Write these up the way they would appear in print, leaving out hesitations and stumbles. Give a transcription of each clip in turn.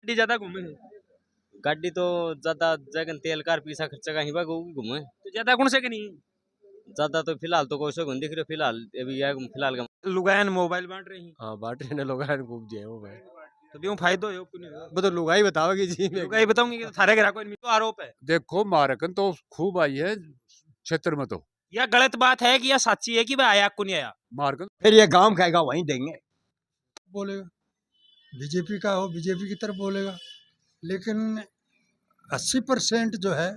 गाड़ी ज्यादा घूमे गाड़ी तो ज्यादा जगन तेल कार पीसा खर्चा का हिबा घूमे तो ज्यादा कौन से के नहीं ज्यादा तो फिलहाल तो कोई से दिख रहे फिलहाल अभी फिलहाल का लुगायन मोबाइल बांट रही हाँ बाट रहे लोग खूब जे वो भाई तो भी फायदो है कुछ नहीं वो तो लुगाई बताओगे जी लुगाई बताऊंगी कि थारे ग्राहकों में तो आरोप है देखो मारकन तो खूब आई है क्षेत्र में तो या गलत बात है कि या सच्ची है कि भाई आया को नहीं आया मारकन फिर ये गांव कहेगा वहीं देंगे। बोलेगा बीजेपी का हो बीजेपी की तरफ बोलेगा, लेकिन 80% जो है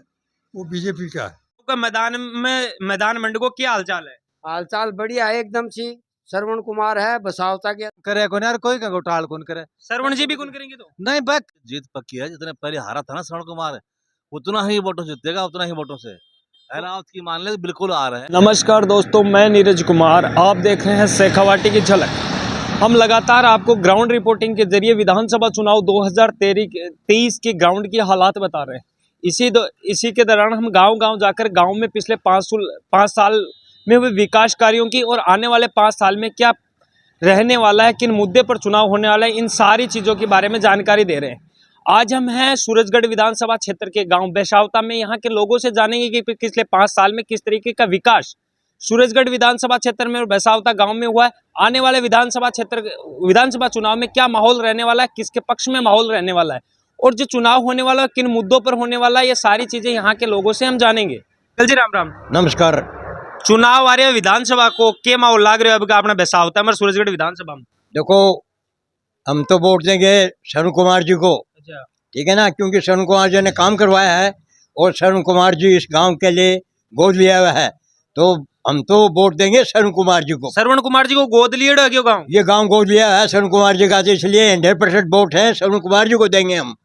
वो बीजेपी का है। का मैदान मंडको क्या हालचाल है हालचाल बढ़िया है एकदम सी। श्रवण कुमार है बसावता के करे कौन यार कोई का घोटाल कौन करे श्रवण जी भी कौन करेंगे तो नहीं बक जीत पक्की है। जितने पहले हारा था ना श्रवण कुमार उतना ही वोटों से जीतेगा, उतना ही वोटों से रावत की मान ले बिल्कुल आ रहे हैं। नमस्कार दोस्तों, मैं नीरज कुमार, आप देख रहे हैं शेखावाटी की झलक। हम लगातार आपको ग्राउंड रिपोर्टिंग के जरिए विधानसभा चुनाव 2023 के ग्राउंड की हालात बता रहे हैं। इसी के दौरान हम गांव-गांव जाकर गांव में पिछले 5 साल में हुए विकास कार्यों की और आने वाले 5 साल में क्या रहने वाला है, किन मुद्दे पर चुनाव होने वाला है, इन सारी चीज़ों के बारे में जानकारी दे रहे हैं। आज हम हैं सूरजगढ़ विधानसभा क्षेत्र के गांव बेसावता में। यहाँ के लोगों से जानेंगे कि पिछले 5 साल में किस तरीके का विकास सूरजगढ़ विधानसभा क्षेत्र में और बेसावता गांव में हुआ है। आने वाले विधानसभा चुनाव में क्या माहौल रहने वाला है, किसके पक्ष में माहौल रहने वाला है और जो चुनाव होने वाला है किन मुद्दों पर होने वाला है, ये सारी चीजें यहाँ के लोगों से हम जानेंगे। कल जी राम राम। नमस्कार। चुनाव आ रहे हैं विधानसभा को, क्या माहौल लाग रहे हो अब अपना बेसावता में सूरजगढ़ विधानसभा में? देखो हम तो वोट देंगे शरण कुमार जी को, ठीक है ना, क्योंकि शरण कुमार जी ने काम करवाया है और शरण कुमार जी इस गांव के लिए गोद लिया हुआ है, तो हम तो वोट देंगे शरण कुमार जी को। श्रवण कुमार जी को गोद लिए क्यों गाँव? ये गांव गोद लिया है शरण कुमार जी का, इसलिए 100% वोट है शरण कुमार जी को देंगे हम।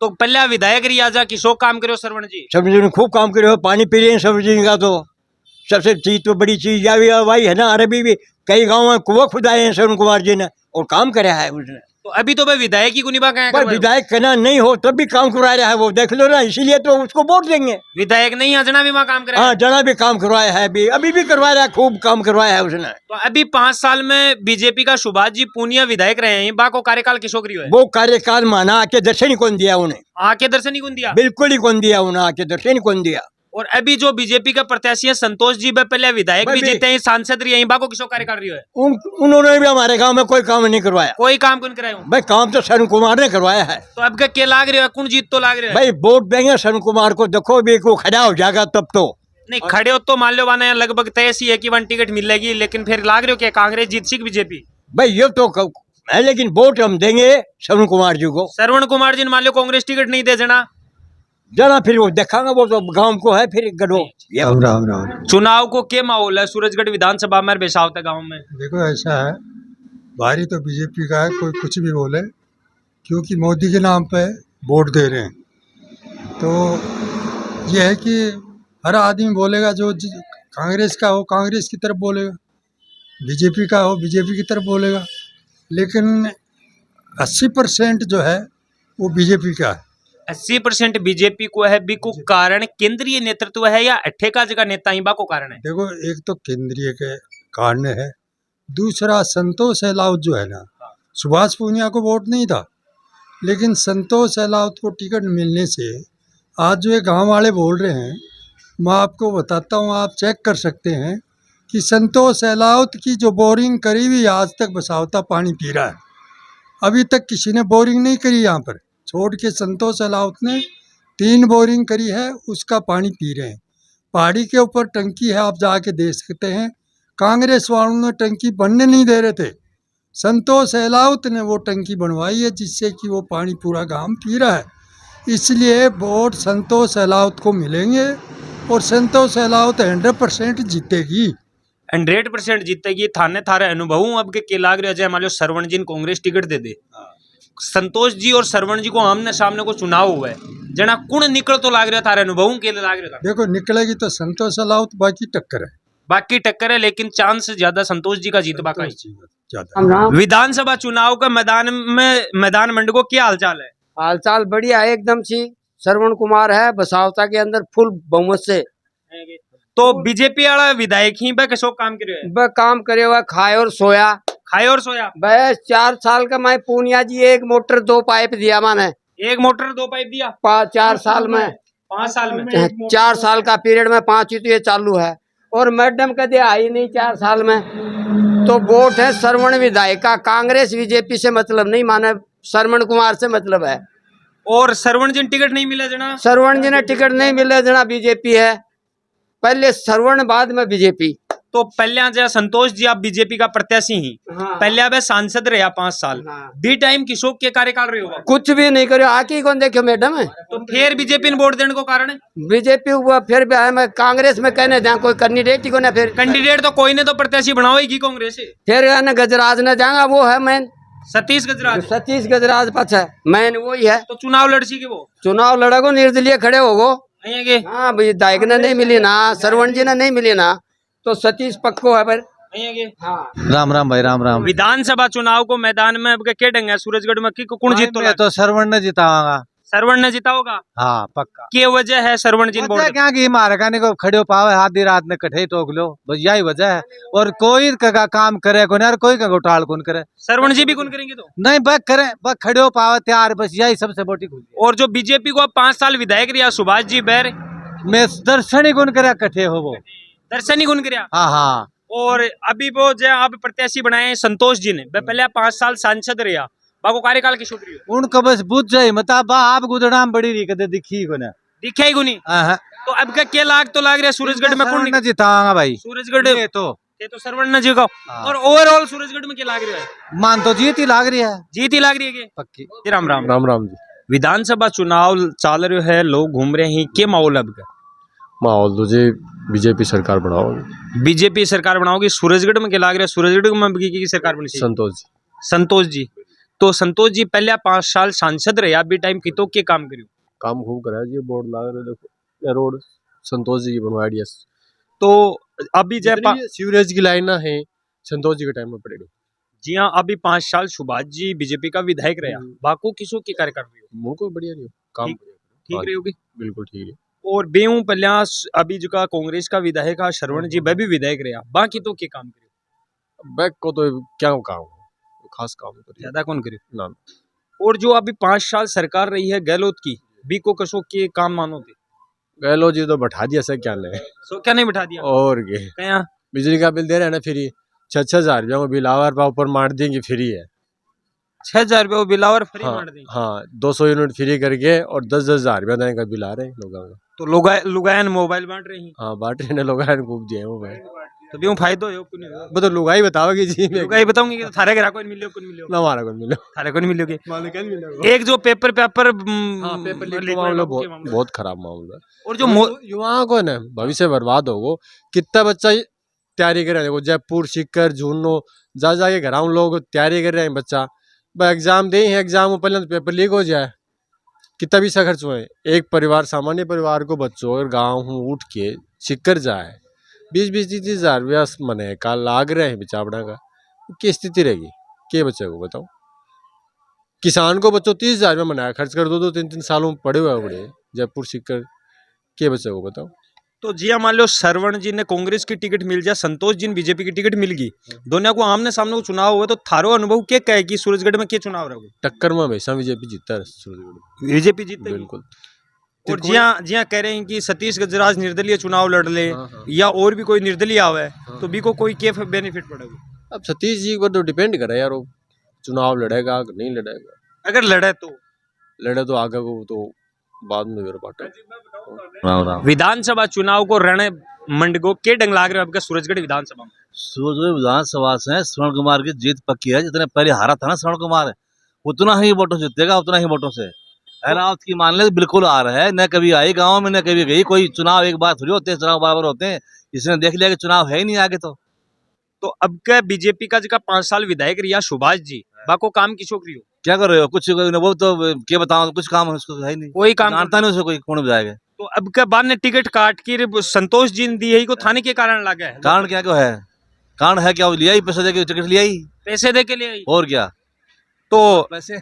तो पहले विधायक रही आजा किसो काम करो श्रवण जी? शरण जी ने खूब काम करे, पानी पी रहे हैं शरण जी का, तो सबसे चीज तो बड़ी चीज भाई है ना। अरबी भी कई गाँव में कुआं खुदाए हैं शरण कुमार जी ने और काम कराया है उसने। तो अभी तो भाई विधायक ही कुनिबा विधायक कहना नहीं हो तब भी काम करवा रहा है वो, देख लो ना, इसीलिए तो उसको वोट देंगे। विधायक नहीं जना भी वहाँ काम हाँ, जना भी काम करवाया है, अभी भी करवा रहा है, खूब काम करवाया है उसने। तो अभी 5 साल में बीजेपी का सुभाष जी पूनिया विधायक रहे हैं, बाको कार्यकाल किसो करियो है? वो कार्यकाल माना आके दर्शन ही कौन दिया उन्हें, आके दर्शन ही कौन दिया, बिल्कुल ही कौन दिया उन्हें, आके दर्शन ही कौन दिया। और अभी जो बीजेपी का प्रत्याशी है संतोष जी, पहले विधायक भी जीते हैं, सांसद रही है, बाको किसो कार्यकाल रही है? उन्होंने भी हमारे गांव में कोई काम नहीं करवाया। कोई काम कौन कराया भाई? काम तो शरण कुमार ने करवाया है। तो अब क्या लाग रहे हो, कौन जीत तो लाग रहे है? भाई वोट देंगे शरण कुमार को, देखो भी को खड़ा हो जाएगा तब तो। नहीं खड़े हो तो मान लो बाना लगभग तय सी है कि 1 टिकट मिलेगी, लेकिन फिर लाग रहे हो क्या कांग्रेस जीत सी बीजेपी? भाई ये तो है, लेकिन वोट हम देंगे शरण कुमार जी को। श्रवण कुमार जी मान लो कांग्रेस टिकट नहीं दे जना फिर वो देखांगा, वो तो गांव को है फिर गढ़ो। चुनाव को क्या माहौल है सूरजगढ़ विधानसभा में बेसावता गांव में? देखो ऐसा है, भारी तो बीजेपी का है, कोई कुछ भी बोले, क्योंकि मोदी के नाम पे वोट दे रहे हैं। तो ये है कि हर आदमी बोलेगा, जो कांग्रेस का हो कांग्रेस की तरफ बोलेगा, बीजेपी का हो बीजेपी की तरफ बोलेगा, लेकिन 80% जो है वो बीजेपी का है। 80% बीजेपी को है, बिकु कारण केंद्रीय नेतृत्व है या अट्ठे का जगह नेता ही को कारण है? देखो एक तो केंद्रीय के कारण है, दूसरा संतोष अहलावत जो है ना, सुभाष पूनिया को वोट नहीं था, लेकिन संतोष अहलावत को टिकट मिलने से आज जो ये गांव वाले बोल रहे हैं, मैं आपको बताता हूँ, आप चेक कर सकते हैं कि संतोष अहलावत की जो बोरिंग करी हुई आज तक बसावता पानी पी रहा है। अभी तक किसी ने बोरिंग नहीं करी यहाँ पर, छोड़ के संतोष अहलावत ने 3 बोरिंग करी है, उसका पानी पी रहे हैं। पहाड़ी के ऊपर टंकी है, आप जाके देख सकते हैं, कांग्रेस वालों ने टंकी बनने नहीं दे रहे थे, संतोष अहलावत ने वो टंकी बनवाई है, जिससे कि वो पानी पूरा गांव पी रहा है। इसलिए वोट संतोष अहलावत को मिलेंगे और संतोष अहलावत 100% जीतेगी। 100% जीतेगी। थारे अनुभव अब के लाग रहे हैं, मान लो श्रवण जी कांग्रेस टिकट दे दे, संतोष जी और श्रवण जी को आमने सामने को चुनाव हुआ है, जना कौन निकल तो लाग रहा है थारे अनुभव के लिए लाग रहा है? देखो निकलेगी तो संतोष अहलावत, बाकी टक्कर है, लेकिन चांस ज्यादा संतोष जी का जीतबा का ही। विधानसभा चुनाव का मैदान मंडको क्या हालचाल है? हालचाल बढ़िया है एकदम सी। श्रवण कुमार है बसावता के अंदर फुल बहुमत से। तो बीजेपी वाला विधायक ही किसो काम करे हुआ, खाए और सोया बस 4 साल का मैं पूनिया जी 1 मोटर 2 पाइप दिया माने, एक मोटर 2 पाइप दिया 4 साल में 5 साल में। 4 साल का पीरियड में 5 ही तो ये चालू है। और मैडम कदे आई नहीं 4 साल में। तो वोट है श्रवण विधायक का, कांग्रेस बीजेपी से मतलब नहीं, माने श्रवण कुमार से मतलब है। और श्रवण जी ने टिकट नहीं मिला जना। श्रवण जी ने टिकट नहीं मिले जना, बीजेपी है पहले श्रवण बाद में बीजेपी। तो पहले आज संतोष जी आप बीजेपी का प्रत्याशी ही, हाँ। पहले अब सांसद रहे 5 साल, हाँ। बी टाइम किशोर के कार्यकाल रहे होगा, कुछ भी नहीं करो, आके ही कौन देखो मैडम है। तो फिर बीजेपी ने वोट देने को कारण है। बीजेपी हुआ फिर भी मैं कांग्रेस में कहने जहाँ कोई कैंडिडेट ही को ना, फिर कैंडिडेट तो कोई ने तो प्रत्याशी बनाओगी कांग्रेस से। फिर है ना गजराज ने जाएगा, वो है मैन सतीश गजराज, सतीश गजराज पक्ष है, मैन वही है। तो चुनाव लड़सी के वो चुनाव लड़ोगो, निर्दलीय खड़े होगो। आएंगे हाँ भाई, दायक ने नहीं मिली ना, श्रवण जी ने नहीं मिली ना, तो सतीश पक्को है। पर आएंगे। हाँ राम राम भाई राम राम। विधानसभा चुनाव को मैदान में अब के ढंग है सूरजगढ़ में की कौन जीत मैं तो श्रवण ने जिताऊंगा। श्रवण ने जीता होगा। हाँ पक्का। क्या वजह है श्रवण जी ने वजह वोट क्या कि हमारे कहने को खड़े हो पावे आधी रात में कठे टोक लो, बस यही वजह है। और कोई का काम करे को यार, कोई का घोटाल कौन करे। श्रवण जी भी कौन करेंगे तो नहीं बस करे, बस खड़े हो पावे तैयार, बस यही सबसे बड़ी खुशी। और जो बीजेपी को अब 5 साल विधायक रिया सुभाष जी बैर, मैं दर्शन ही कौन करे कठे हो वो। दर्शन ही कौन करिया। हाँ हाँ। और अभी वो जो आप प्रत्याशी बनाए हैं संतोष जी ने, वह पहले 5 साल सांसद रहा, बाको कार्यकाल की शुक्रिया उनको बस बुझ जाये मता बा आप गुदड़ाम बड़ी रही कदे दिखी को ना। दिखा ही गुनी। हाँ। तो अब का क्या लाग तो लाग रहा है सूरजगढ़ में कौन जिताऊंगा भाई सूरजगढ़ ये तो। ये तो श्रवण ने जीगा। हाँ। और ओवरऑल सूरजगढ़ में क्या लाग रहा है। मान तो जीत ही लाग रही है, जीत ही लाग रही है के पक्की। जी। राम राम। राम राम जी। विधानसभा चुनाव चल रहे है, लोग घूम रहे हैं, क्या माहौल अब का। माहौल तो जी बीजेपी सरकार बनाओगे। बीजेपी सरकार बनाओगी। सूरजगढ़ में क्या लाग रहा है, सूरजगढ़ में की सरकार बनी चाहिए? संतोष जी। संतोष जी, तो संतोष जी पहले 5 साल सांसद रहे, अभी टाइम कितो के काम करियो। काम खूब कराया जी, बोर्ड लगा रहे देखो, ये रोड संतोष जी की बनवाई डी। तो अभी जय सीवरेज की लाइन ना है संतोष जी के टाइम में पड़ेगी। जी हाँ, अभी 5 साल सुभाष जी बीजेपी का विधायक रहा, बाको किसो के कार्य कर रही हो, मुझको बढ़िया नहीं काम ठीक रही होगी। बिल्कुल ठीक है। और बेऊ पल्यास अभी जो का कांग्रेस का विधायक है श्रवण जी, वह भी विधायक रहा, बाकी तो के काम करियो। बैक को तो क्या काम है, खास काम तो ज्यादा कौन करियो ना। और जो अभी 5 साल सरकार रही है गहलोत की, बी को कसो के काम मानो थे। गहलोत जी तो बैठा दिया सर, क्या नहीं सो क्या नहीं बिठा दिया। और क्या बिजली का बिल दे रहे हैं ना फ्री, 6,000 रुपया को बिल आवर ऊपर मार देंगे फ्री है। 6,000 रुपये वो बिलावर फ्री हाँ, मार देंगे। हाँ 200 यूनिट फ्री करके और 10,000 रुपया देने का बिल आ रहे हैं लोगों का। तो लुगायन मोबाइल बांट रही हैं। हाँ बांट रहे हैं लोग, खूब दिए वो भाई। तो बेऊ फायदो है को नहीं हो। वो तो लुगाई बताओगे जी, लुगाई बताऊंगी कि थारे ग्राहक को मिलियो को मिलियो ना हमारा कौन मिले, थारे को नहीं मिलियोगे। मालिक नहीं मिलेगा। एक जो पेपर हाँ, पेपर लीक का मामला बहुत खराब मामला है। और जो युवाओं को ना भविष्य बर्बाद होगो। कितना बच्चा तैयारी कर रहे हैं, देखो जयपुर सीकर झुन्नो जा जाके घर लोग तैयारी कर रहे हैं बच्चा, एग्जाम दे हैं, एग्जाम पहले तो पेपर लीक हो जाए, कितना भी सा खर्च हुए। एक परिवार, सामान्य परिवार को बच्चों और गाँव उठ के सीकर जाए 20-30 हज़ार रुपया मने का लाग रहे हैं बेचापड़ा का, क्या स्थिति रहेगी के बच्चे को बताओ। किसान को बच्चों 30,000 रुपया मनाया खर्च कर 2-3 सालों में पड़े हुए बड़े जयपुर सीकर के बच्चे को बताओ। तो जी मान लो श्रवण जी ने कांग्रेस की टिकट मिल जाए, संतोष जी ने बीजेपी की टिकट मिल गई, दोनों को आमने सामने को चुनाव हुआ, तो थारो अनुभव क्या कहे कि सूरजगढ़ में क्या चुनाव रहोगे। टक्कर में हमेशा बीजेपी जीतता है सूरजगढ़, बीजेपी जीतती बिल्कुल। और जी हाँ कह रहे हैं कि सतीश गजराज निर्दलीय चुनाव लड़ ले, या और भी कोई निर्दलीय आवे, तो भी को कोई क्या बेनिफिट पड़ेगा। अब सतीश जी पर तो डिपेंड करे यार, वो चुनाव लड़ेगा कि नहीं लड़ेगा। अगर लड़े तो आगे को तो बाद में मेरे पार्टी। राम राम। विधानसभा चुनाव को रण मंडगो के ढंग लाग रहे हो आपका सूरजगढ़ विधानसभा में। सूरजगढ़ विधानसभा से श्रवण कुमार की जीत पक्की है। जितने पहले हारा था ना श्रवण कुमार, उतना ही वोटों से जीतेगा, उतना ही वोटों से। रावत की मान ले बिल्कुल आ रहा है, न कभी आई गांव में न कभी गई। कोई चुनाव एक बार थोड़ी होते हैं, चुनाव बार होते हैं। इसने देख लिया कि चुनाव है ही नहीं आगे। तो अब क्या बीजेपी का जगह 5 साल विधायक रिया सुभाष जी, बाको काम की छोकरी हो क्या कर रहे हो, कुछ वो तो क्या बताओ, कुछ काम है उसको है ही नहीं, कोई काम जानता नहीं उसको, कोई कौन जाएगा। तो अब क्या बाद ने टिकट काट के संतोष जी ने दी है को थाने के कारण लगा है। कारण क्या क्यों है, कारण है क्या, लिया ही पैसे दे के टिकट लिया ही, पैसे दे के लिए और क्या। तो पैसे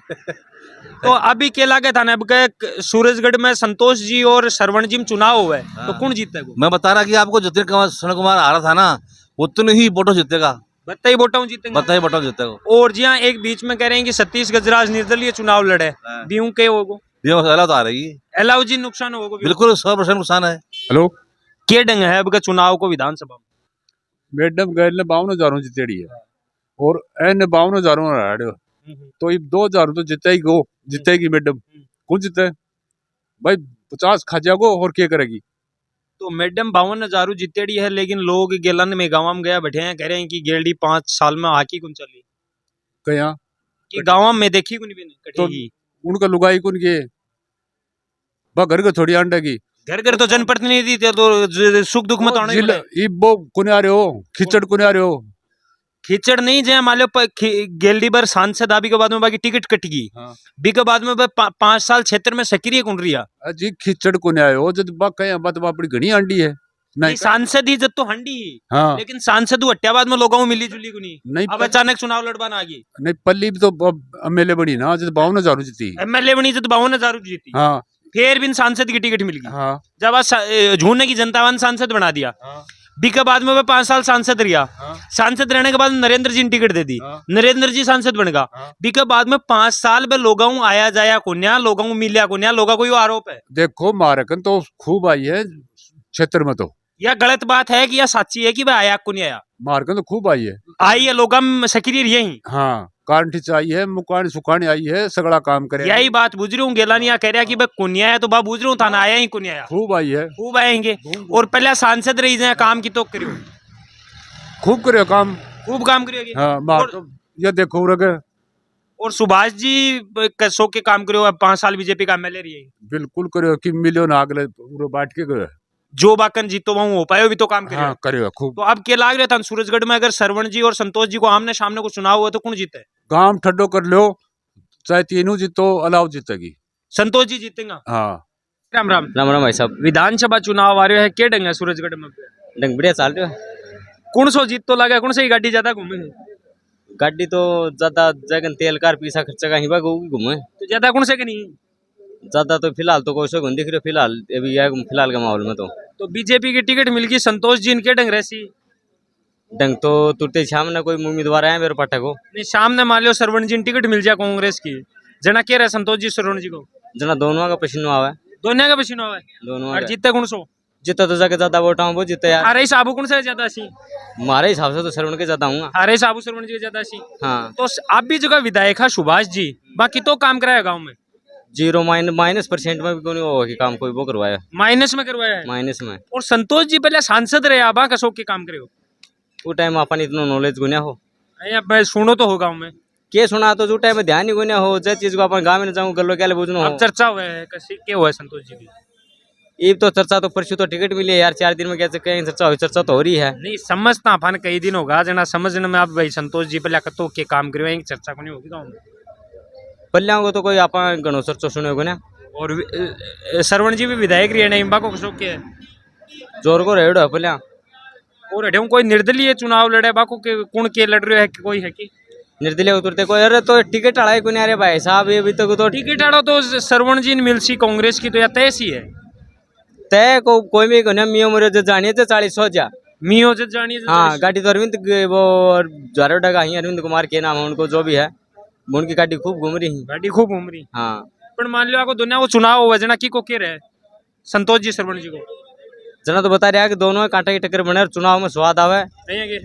तो अभी क्या लगे था ना, अब क्या सूरजगढ़ में संतोष जी और श्रवण जी में चुनाव हुआ है, तो कौन जीतेगा। मैं बता रहा कि आपको जितने श्रवण कुमार आ रहा था ना, उतने ही वोटों जीतेगा, बताइए वोटों जीतेंगे। बताइए बटो जीतेगा। और जी हाँ, एक बीच में कह रहे हैं कि सतीश गजराज निर्दलीय चुनाव लड़े, हाँ। दियों के होगो ये मसाला तो आ रही है, अलाउ जी नुकसान होगो बिल्कुल 100% नुकसान है। हेलो के ढंग है अब का चुनाव को विधानसभा में? मैडम गैल ने 52,000 जितेड़ी है और एन 52,000 हारे तो ये 2,000 तो जीतेगी मैडम। कौन जीते भाई? 50 खा जाओ और क्या करेगी? तो मैडम 52,000 जीतेड़ी है, लेकिन लोग गेलन में गाँव में गया बैठे हैं, कह रहे हैं कि गेलडी 5 साल में आकी कौन चली कया कि गाँव में देखी कौन भी नहीं तो कटेगी। उनका लुगाई कौन के बा घर को थोड़ी अंडा की घर घर तो जनप्रतिनिधि थे, तो सुख दुख में तो आना ही पड़े। ये वो कोने आ रहे हो खिचड़ कोने आ रहे हो। खिचड़ नहीं जय मान लो गेलडी बर सांसद आबी के बाद में बाकी टिकट कटगी, हाँ। बी के बाद में 5 साल क्षेत्र में सक्रिय कौन रिया। अजी खिचड़ कोने आए हो जब बा कया बात अपनी घनी अंडी है नहीं सांसद ही जब तो हंडी ही, हाँ लेकिन सांसद हट्या बाद में लोगों में मिली जुली को नहीं। नहीं अब अचानक चुनाव लड़वाना आ गई, नहीं पल्ली भी तो एमएलए बनी ना जब 52,000 जीती। एमएलए बनी जब 52,000 जीती, हाँ फिर भी सांसद की टिकट मिल गई। हाँ जब आज झूठने की जनता वन सांसद बना दिया, हाँ बी के बाद में 5 साल सांसद रिया, हाँ सांसद रहने के बाद नरेंद्र जी ने टिकट दे दी, हाँ। नरेंद्र जी सांसद बन गया, हाँ। बी के बाद में 5 साल में लोगों आया जाया कुन्या, लोगों को मिलिया कुन्या, लोगों को यो आरोप है। देखो मारकन तो खूब आई है क्षेत्र में तो यह गलत बात है कि यह सच्ची है कि वह आया को नहीं आया? मारकन तो खूब आई है। आई है, लोग सक्रिय रही ही। हाँ कांठी चाहिए है मुकान सुखाने आई है सगड़ा काम करे यही बात बुझ रही हूँ, गेलानिया कह रहा कि भाई कुनिया है, तो बा बुझ रही हूँ थाना आया ही कुनिया आया, खूब आई है खूब आएंगे। और पहले सांसद रही जाए, काम की तो करियो, खूब करे काम। खूब काम करिएगी। हाँ मार तो ये देखो रगे और सुभाष जी कसो के काम करियो, 5 साल बीजेपी का एमएलए रही है, बिल्कुल करे कि मिलियन आगले पूरे बांट के करे। जो बाकन जीतो वहां हो पाए भी तो काम करियो। हाँ करे खूब। तो अब क्या लाग रहा था सूरजगढ़ में, अगर सरवण जी और संतोष जी को आमने सामने को चुनाव हुआ तो कौन जीते? काम ठड्डो कर लो चाहे तीनों जीतो अलाव जीतेगी। संतोष जी जीतेगा। हाँ राम राम। राम राम भाई साहब। विधानसभा चुनाव आ रहे है, के ढंग है सूरजगढ़ में? डंग बढ़िया चल रहे हो। कौन सो जीत तो लगा, कौन सी गाड़ी ज्यादा घूमे? गाड़ी तो ज्यादा जगन तेल कार पीसा खर्चा कहीं बा घूमे तो ज्यादा कौन से के नहीं? ज्यादा तो फिलहाल तो कोई दिख रही है फिलहाल अभी है फिलहाल के माहौल में तो बीजेपी की टिकट मिल गई, संतोष जी इनके ढंग रहसी डंग तो तुरते सामने कोई उम्मीदवार है मेरे पाठक को नहीं, सामने मान लो सरवण जी टिकट मिल जाए कांग्रेस की, जना कह रहे संतोष जी सरवण जी को, जना दोनों का पसीनो आवे दोनों का पसीना है दोनों और जीते कौन सो? जितना तो जाके ज्यादा वोट वो जीते यार। अरे साबू कौन से ज्यादा सी? हमारे हिसाब से तो सरवण के ज्यादा हूँ। अरे साबू सरवण जी के ज्यादा सी। हाँ तो आप भी जगह विधायक है सुभाष जी, बाकी तो काम कराया गाँव में, 0-% में भी कोई नहीं होगा कि काम कोई वो करवाया माइनस में करवाया है। माइनस में और संतोष जी पहले सांसद रहे, आबा कसो के काम करे हो? वो टाइम अपन इतना नॉलेज गुनिया हो मैं सुनो तो हो गाँव में के सुना तो जो टाइम में ध्यान ही गुनिया हो जो चीज को अपन गाँव में जाऊँ गलो क्या बुझनो अब चर्चा हुआ है कैसे क्या हुआ है संतोष जी की? ये तो चर्चा तो परसों तो टिकट मिली है यार 4 दिन में कैसे कहीं चर्चा तो हो रही है। नहीं समझता अपन कई दिन होगा जना समझने में, आप भाई संतोष जी पहले कतो के काम करे चर्चा को नहीं होगी गाँव में? पल्लियाओं को तो कोई अपन गणो चर्चा सुने हो ना। और सरवण जी भी विधायक रही है नहीं, को शौक के जोर को रेड है पल्लिया और हटे कोई निर्दलीय चुनाव लड़े बाको के कौन के लड़ रहे है कि कोई है कि निर्दलीय उतरते कोई अरे तो टिकट अड़ाई को नहीं अरे भाई साहब ये अभी तक तो टिकट आड़ो तो सरवण जी ने मिलसी कांग्रेस की तो या तय सी है तय को कोई भी गने मियो मरे जो जानिए तो 40 हो जा मियो जब जानिए हाँ गाड़ी तो अरविंद वो जारोडा का ही अरविंद कुमार के नाम है उनको जो भी है उनकी गाड़ी खूब घूम रही है। गाड़ी खूब घूम रही। हाँ पर मान लो आपको दुनिया को चुनाव हुआ जना की को के रहे संतोष जी सरवण जी को जना तो बता रहा है कि दोनों कांटे की टक्कर बने और चुनाव में स्वाद आवे नहीं है कि?